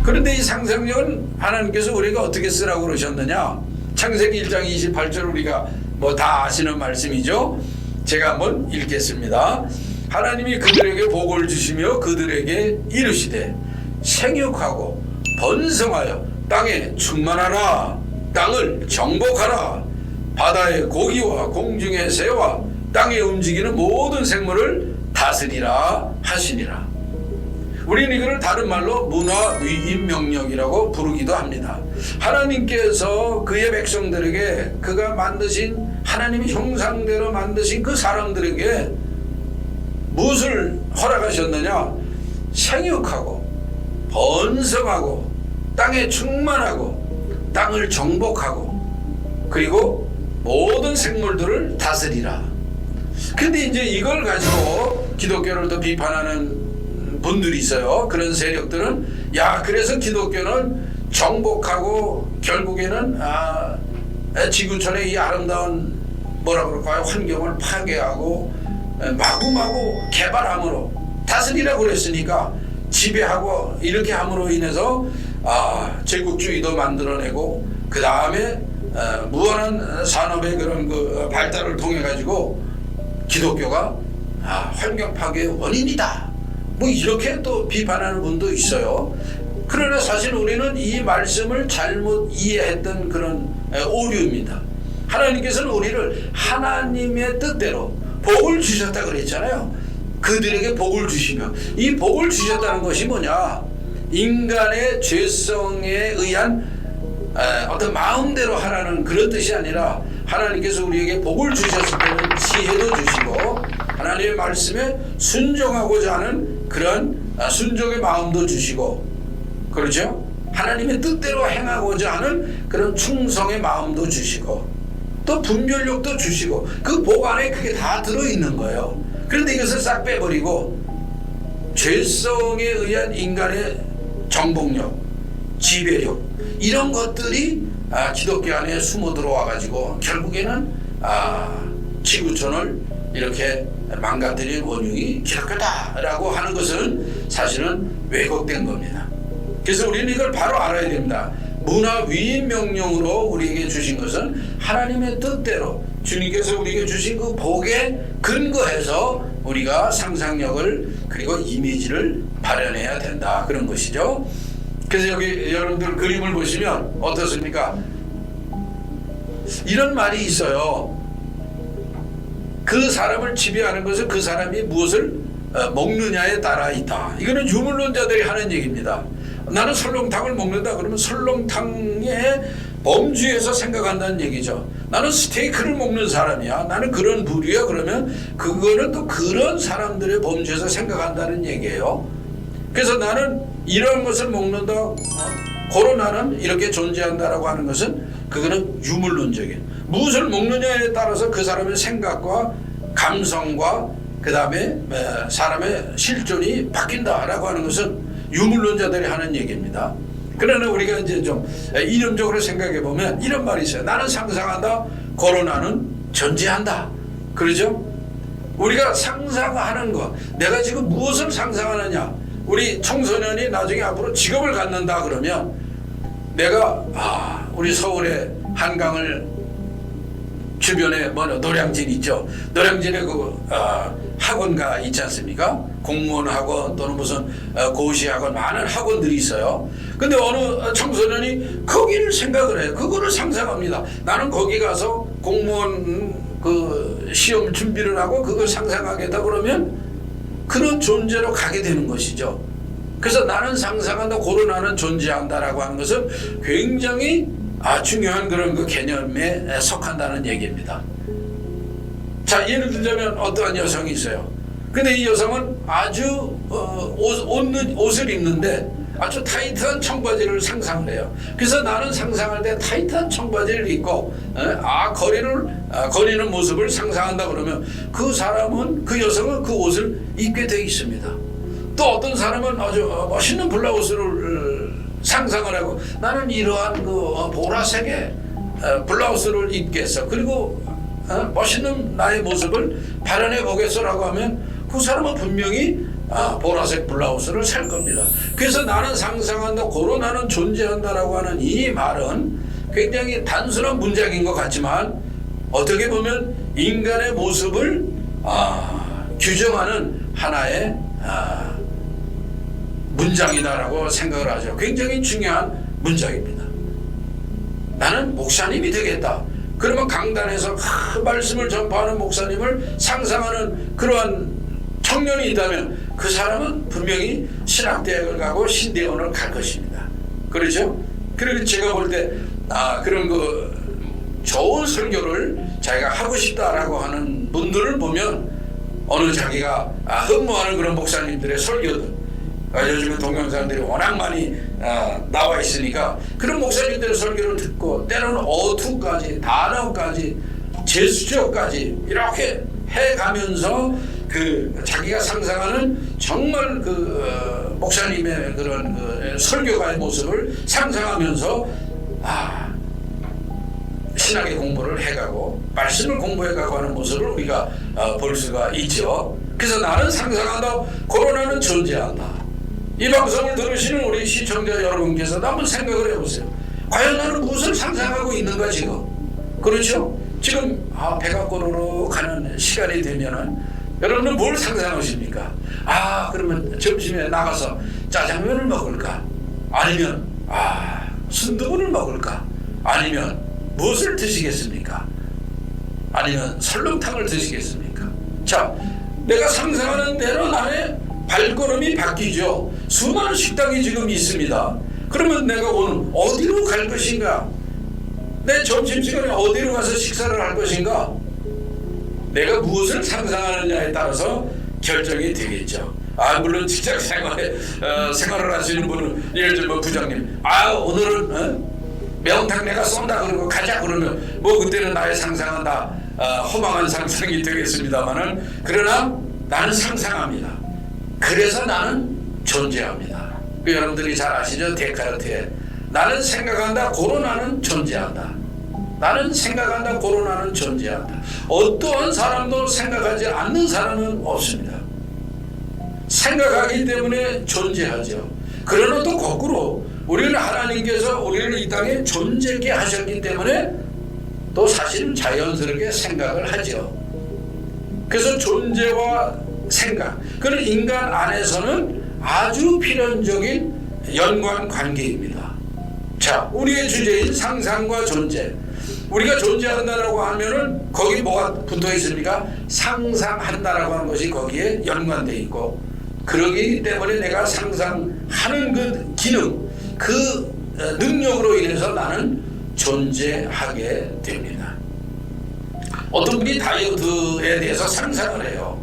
그런데 이 상상력은 하나님께서 우리가 어떻게 쓰라고 그러셨느냐? 창세기 1장 28절 우리가 뭐 다 아시는 말씀이죠. 제가 한번 읽겠습니다. 하나님이 그들에게 복을 주시며 그들에게 이르시되 생육하고 번성하여 땅에 충만하라. 땅을 정복하라. 바다의 고기와 공중의 새와 땅에 움직이는 모든 생물을 다스리라 하시니라. 우리는 이거를 다른 말로 문화위임명령이라고 부르기도 합니다. 하나님께서 그의 백성들에게 그가 만드신 하나님의 형상대로 만드신 그 사람들에게 무엇을 허락하셨느냐? 생육하고 번성하고 땅에 충만하고 땅을 정복하고 그리고 모든 생물들을 다스리라. 근데 이제 이걸 가지고 기독교를 더 비판하는 분들이 있어요. 그런 세력들은 그래서 기독교는 정복하고 결국에는 지구촌의 이 아름다운 뭐라 그럴까요? 환경을 파괴하고 마구마구 개발함으로 다스리라고 그랬으니까 지배하고 이렇게 함으로 인해서 제국주의도 만들어내고 그 다음에 무한한 산업의 그런 그 발달을 통해 가지고 기독교가 환경 파괴의 원인이다. 뭐 이렇게 또 비판하는 분도 있어요. 그러나 사실 우리는 이 말씀을 잘못 이해했던 그런 오류입니다. 하나님께서는 우리를 하나님의 뜻대로 복을 주셨다 그랬잖아요. 그들에게 복을 주시며 이 복을 주셨다는 것이 뭐냐? 인간의 죄성에 의한 어떤 마음대로 하라는 그런 뜻이 아니라 하나님께서 우리에게 복을 주셨을 때는 지혜도 주시고 하나님의 말씀에 순종하고자 하는 그런 순종의 마음도 주시고 그렇죠? 하나님의 뜻대로 행하고자 하는 그런 충성의 마음도 주시고 또 분별력도 주시고 그 복 안에 그게 다 들어있는 거예요. 그런데 이것을 싹 빼버리고 죄성에 의한 인간의 정복력, 지배력 이런 것들이 기독교 안에 숨어 들어와 가지고 결국에는 지구촌을 이렇게 망가뜨린 원흉이 기독교다라고 하는 것은 사실은 왜곡된 겁니다. 그래서 우리는 이걸 바로 알아야 됩니다. 문화위임 명령으로 우리에게 주신 것은 하나님의 뜻대로 주님께서 우리에게 주신 그 복에 근거해서 우리가 상상력을 그리고 이미지를 발현해야 된다 그런 것이죠. 그래서 여기 여러분들 그림을 보시면 어떻습니까? 이런 말이 있어요. 그 사람을 지배하는 것은 그 사람이 무엇을 먹느냐에 따라 있다. 이거는 유물론자들이 하는 얘기입니다. 나는 설렁탕을 먹는다 그러면 설렁탕의 범주에서 생각한다는 얘기죠. 나는 스테이크를 먹는 사람이야. 나는 그런 부류야. 그러면 그거는 또 그런 사람들의 범주에서 생각한다는 얘기예요. 그래서 나는 이런 것을 먹는다. 고로 나는 이렇게 존재한다라고 하는 것은 그거는 유물론적인 무엇을 먹느냐에 따라서 그 사람의 생각과 감성과 그 다음에 사람의 실존이 바뀐다라고 하는 것은 유물론자들이 하는 얘기입니다. 그러나 우리가 이제 좀 이념적으로 생각해 보면 이런 말이 있어요. 나는 상상한다. 고로 나는 존재한다. 그러죠? 우리가 상상하는 것, 내가 지금 무엇을 상상하느냐? 우리 청소년이 나중에 앞으로 직업을 갖는다 그러면 내가 우리 서울의 한강을 주변에 노량진 있죠. 노량진에 그 학원가 있지 않습니까? 공무원 학원 또는 무슨 고시 학원 많은 학원들이 있어요. 근데 어느 청소년이 거기를 생각을 해요. 그거를 상상합니다. 나는 거기 가서 공무원 그 시험 준비를 하고 그걸 상상하겠다 그러면 그런 존재로 가게 되는 것이죠. 그래서 나는 상상한다, 고로 나는 존재한다라고 하는 것은 굉장히 중요한 그런 그 개념에 속한다는 얘기입니다. 자, 예를 들자면 어떠한 여성이 있어요. 근데 이 여성은 아주 옷을 입는데 아주 타이트한 청바지를 상상을 해요. 그래서 나는 상상할 때 타이트한 청바지를 입고 거리는 모습을 상상한다 그러면 그 사람은, 그 여성은 그 옷을 입게 되어 있습니다. 또 어떤 사람은 아주 멋있는 블라우스를 상상을 하고 나는 이러한 그 보라색의 블라우스를 입겠어. 그리고 멋있는 나의 모습을 발현해 보겠어라고 하면 그 사람은 분명히 보라색 블라우스를 살 겁니다. 그래서 나는 상상한다, 고로 나는 존재한다라고 하는 이 말은 굉장히 단순한 문장인 것 같지만 어떻게 보면 인간의 모습을 규정하는 하나의 문장이다라고 생각을 하죠. 굉장히 중요한 문장입니다. 나는 목사님이 되겠다. 그러면 강단에서 말씀을 전파하는 목사님을 상상하는 그러한 청년이 있다면 그 사람은 분명히 신학대학을 가고 신대원을 갈 것입니다. 그렇죠? 그리고 제가 볼 때 그런 그 좋은 설교를 자기가 하고 싶다라고 하는 분들을 보면 어느 자기가 흠모하는 그런 목사님들의 설교들, 요즘에 동영상들이 워낙 많이 나와 있으니까 그런 목사님들의 설교를 듣고 때로는 어투까지 단어까지 제스처까지 이렇게 해가면서 그 자기가 상상하는 정말 그 목사님의 그런 그 설교가의 모습을 상상하면서 신학의 공부를 해가고 말씀을 공부해가고 하는 모습을 우리가 볼 수가 있죠. 그래서 나는 상상한다, 코로나는 존재한다. 이 방송을 들으시는 우리 시청자 여러분께서도 한번 생각을 해보세요. 과연 나는 무엇을 상상하고 있는가 지금? 그렇죠? 지금 배가 꼬르륵 가는 시간이 되면은 여러분은 뭘 상상하십니까? 그러면 점심에 나가서 짜장면을 먹을까? 아니면 순두부를 먹을까? 아니면 무엇을 드시겠습니까? 아니면 설렁탕을 드시겠습니까? 자, 내가 상상하는 대로 나의 발걸음이 바뀌죠. 수많은 식당이 지금 있습니다. 그러면 내가 오늘 어디로 갈 것인가? 내 점심시간에 어디로 가서 식사를 할 것인가? 내가 무엇을 상상하느냐에 따라서 결정이 되겠죠. 물론 직장 생활을 하시는 분은 예를 들면 부장님, 오늘은 매운탕 내가 쏜다 그러고 가자 그러면 뭐 그때는 나의 상상은 다 허망한 상상이 되겠습니다만은, 그러나 나는 상상합니다. 그래서 나는 존재합니다. 여러분들이 잘 아시죠? 데카르트의 나는 생각한다, 고로 나는 존재한다. 나는 생각한다, 고로 나는 존재한다. 어떠한 사람도 생각하지 않는 사람은 없습니다. 생각하기 때문에 존재하죠. 그러나 또 거꾸로 우리는 하나님께서 우리를 이 땅에 존재케 하셨기 때문에 또 사실은 자연스럽게 생각을 하죠. 그래서 존재와 생각, 그는 인간 안에서는 아주 필연적인 연관 관계입니다. 자, 우리의 주제인 상상과 존재, 우리가 존재한다라고 하면은 거기 뭐가 붙어 있습니까? 상상한다라고 하는 것이 거기에 연관되어 있고, 그러기 때문에 내가 상상하는 그 기능, 그 능력으로 인해서 나는 존재하게 됩니다. 어떤 분이 다이어트에 대해서 상상을 해요.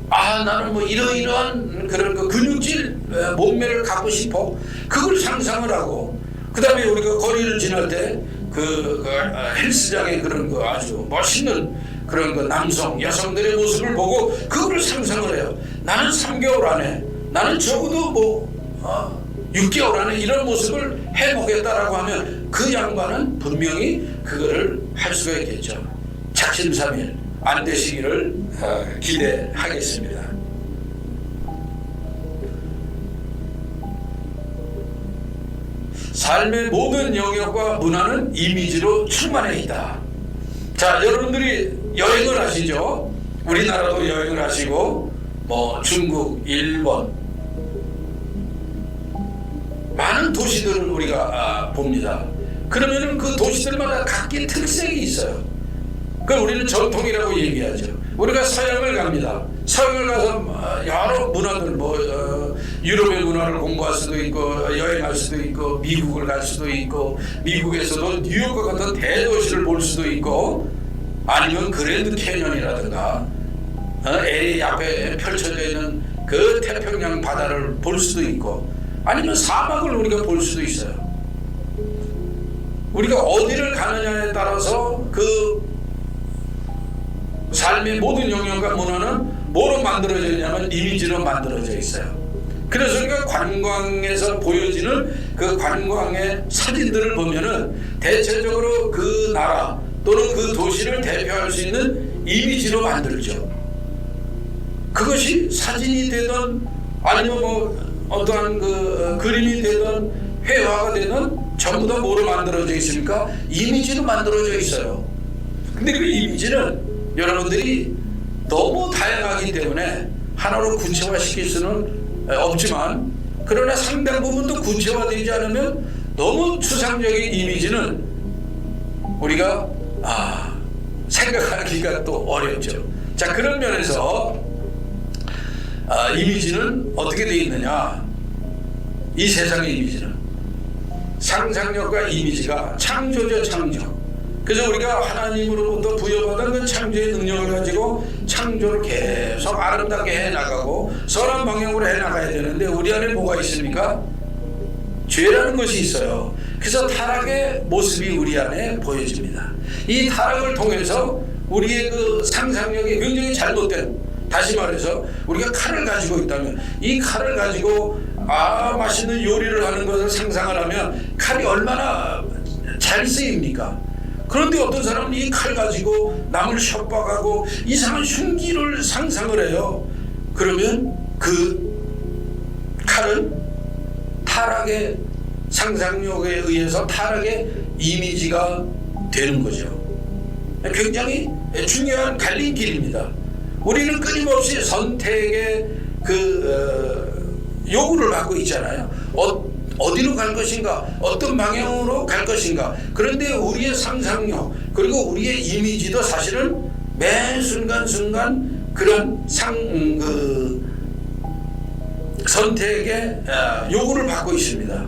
나는 뭐 이러이러한 그런 그 근육질 몸매를 갖고 싶어. 그걸 상상을 하고, 그 다음에 우리가 거리를 지날 때 그 헬스장에 그런 그 아주 멋있는 그런 그 남성, 여성들의 모습을 보고 그걸 상상을 해요. 나는 3개월 안에, 나는 적어도 뭐 6개월 안에 이런 모습을 해보겠다라고 하면 그 양반은 분명히 그거를 할 수가 있겠죠. 작심삼일 안 되시기를 기대하겠습니다. 삶의 모든 영역과 문화는 이미지로 충만해 있다. 자, 여러분들이 여행을 하시죠. 우리나라도 여행을 하시고 뭐 중국, 일본 많은 도시들을 우리가 봅니다. 그러면은 그 도시들마다 각기 특색이 있어요. 그걸 우리는 전통이라고 얘기하죠. 우리가 서양을 갑니다. 서양을 가서 여러 문화들, 유럽의 문화를 공부할 수도 있고, 여행할 수도 있고, 미국을 갈 수도 있고, 미국에서도 뉴욕과 같은 대도시를 볼 수도 있고, 아니면 그랜드 캐년이라든가 LA 앞에 펼쳐져 있는 그 태평양 바다를 볼 수도 있고, 아니면 사막을 우리가 볼 수도 있어요. 우리가 어디를 가느냐에 따라서 그 삶의 모든 영역과 문화는 뭐로 만들어져 있냐면 이미지로 만들어져 있어요. 그래서 우리가 관광에서 보여지는 그 관광의 사진들을 보면은 대체적으로 그 나라 또는 그 도시를 대표할 수 있는 이미지로 만들죠. 그것이 사진이 되든 아니면 뭐 어떠한 그 그림이 되든 회화가 되든 전부 다 뭐로 만들어져 있습니까? 이미지로 만들어져 있어요. 근데 그 이미지는 여러분들이 너무 다양하기 때문에 하나로 구체화시킬 수는 없지만, 그러나 상당 부분도 구체화되지 않으면 너무 추상적인 이미지는 우리가 생각하기가 또 어렵죠. 자, 그런 면에서 이미지는 어떻게 되어 있느냐? 이 세상의 이미지는 상상력과 이미지가 창조죠, 창조. 그래서 우리가 하나님으로부터 부여받은 그 창조의 능력을 가지고 창조를 계속 아름답게 해나가고 선한 방향으로 해나가야 되는데, 우리 안에 뭐가 있습니까? 죄라는 것이 있어요. 그래서 타락의 모습이 우리 안에 보여집니다. 이 타락을 통해서 우리의 그 상상력이 굉장히 잘못된, 다시 말해서 우리가 칼을 가지고 있다면 이 칼을 가지고 맛있는 요리를 하는 것을 상상을 하면 칼이 얼마나 잘 쓰입니까? 그런데 어떤 사람은 이 칼 가지고 남을 협박하고 이상한 흉기를 상상을 해요. 그러면 그 칼은 타락의 상상력에 의해서 타락의 이미지가 되는 거죠. 굉장히 중요한 갈림길입니다. 우리는 끊임없이 선택의 요구를 받고 있잖아요. 어디로 갈 것인가, 어떤 방향으로 갈 것인가. 그런데 우리의 상상력 그리고 우리의 이미지도 사실은 매 순간순간 그런 선택의 요구를 받고 있습니다.